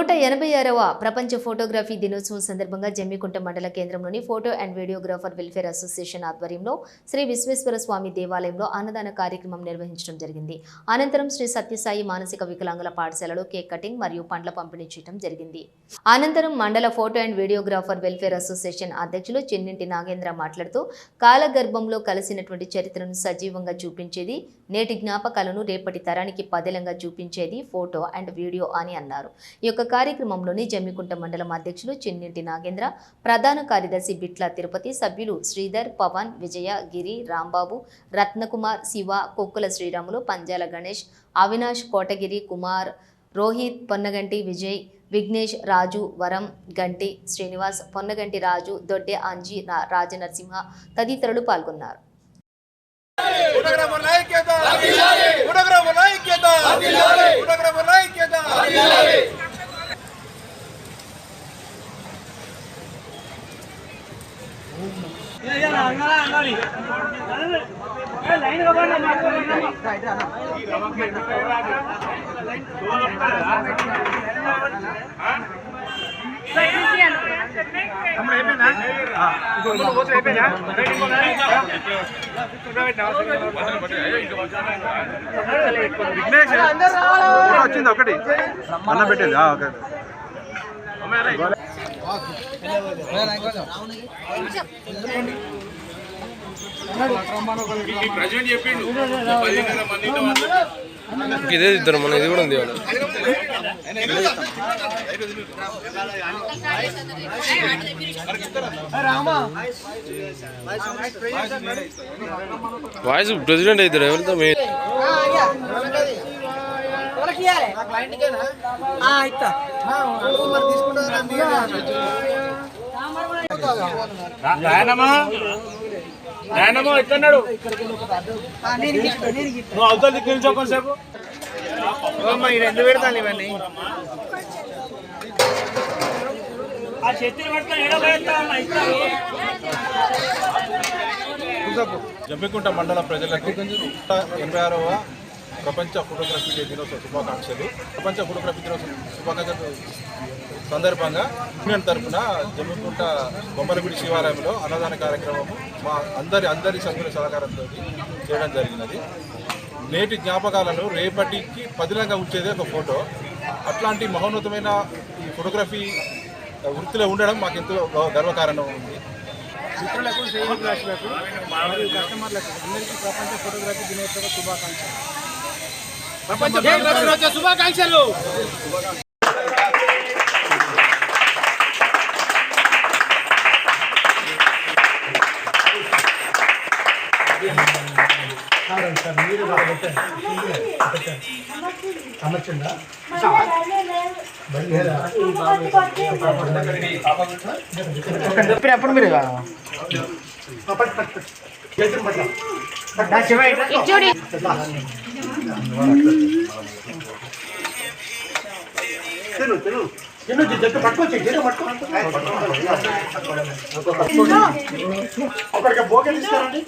186వ ప్రపంచ ఫోటోగ్రఫీ దినోత్సవం సందర్భంగా జమ్మికుంట మండల కేంద్రంలోని photo and videographer welfare association ఆధ్వర్యంలో శ్రీ విశ్వేశ్వర స్వామి దేవాలయంలో అన్నదాన కార్యక్రమం నిర్వహించడం జరిగింది. అనంతరం శ్రీ సత్యసాయి మానసిక వికలాంగుల పాఠశాలలో కేక్ కటింగ్ మరియు పండ్ల పంపిణీ చేయడం జరిగింది. అనంతరం మండల photo and videographer welfare association అధ్యక్షులు చిన్నింటి నాగేంద్ర మాట్లాడుతూ కాలగర్భంలో కలిసినటువంటి చరిత్రను సజీవంగా చూపించేది, నేటి జ్ఞాపకాలను రేపటి తరానికి పదిలంగా చూపించేది ఫోటో అండ్ వీడియో అని అన్నారు. ఈ యొక్క కార్యక్రమంలోని జమ్మికుంట మండలం అధ్యక్షులు చిన్నింటి నాగేంద్ర, ప్రధాన కార్యదర్శి బిట్ల తిరుపతి, సభ్యులు శ్రీధర్, పవన్, విజయ, గిరి, రాంబాబు, రత్నకుమార్, శివ, కొక్కుల శ్రీరాములు, పంజాల గణేష్, అవినాష్, కోటగిరి, కుమార్, రోహిత్, పొన్నగంటి విజయ్, విఘ్నేష్, రాజు, వరం, గంటి శ్రీనివాస్, పొన్నగంటి రాజు, దొడ్డె అంజీ, రాజనరసింహ తదితరులు పాల్గొన్నారు. వచ్చింది ఒకటి అన్న పెట్టింది ఇదే ఇద్దరు మన ఇది కూడా ఉంది. వాయిస్ ప్రెసిడెంట్ అవుతారు ఎవరితో ఎక్కన్నాడు నువ్వు అవతల దిక్కు నుంచి ఒకసేపు రెండు పెడతాను ఇవన్నీ జమ్మికుంట మండల ప్రజలకు 186వ ప్రపంచ ఫోటోగ్రఫీ దినోత్సవ శుభాకాంక్షలు. ప్రపంచ ఫోటోగ్రఫీ దినోత్సవ శుభాకాంక్షలు సందర్భంగా యూనియన్ తరఫున జమ్మికుంట బొమ్మలగుడి శివాలయంలో అన్నదాన కార్యక్రమము మా అందరి సభ్యుల సహకారంతో చేయడం జరిగినది. నేటి జ్ఞాపకాలను రేపటికి పదిలంగా ఉంచేదే ఒక ఫోటో. అట్లాంటి మహోన్నతమైన ఈ ఫోటోగ్రఫీ వృత్తిలో ఉండడం మాకు ఎంతో గర్వకారణం ఉంది. మిత్రులకు, శ్రేయోభిలాషులకు మరియు కస్టమర్లకు అందరికీ ప్రపంచ ఫోటోగ్రఫీ దినోత్సవ శుభాకాంక్షలు. చెప్పినప్పుడు మీరు జట్టు పట్టుకోవచ్చు ఒకరికి బోకే తీస్తారండి.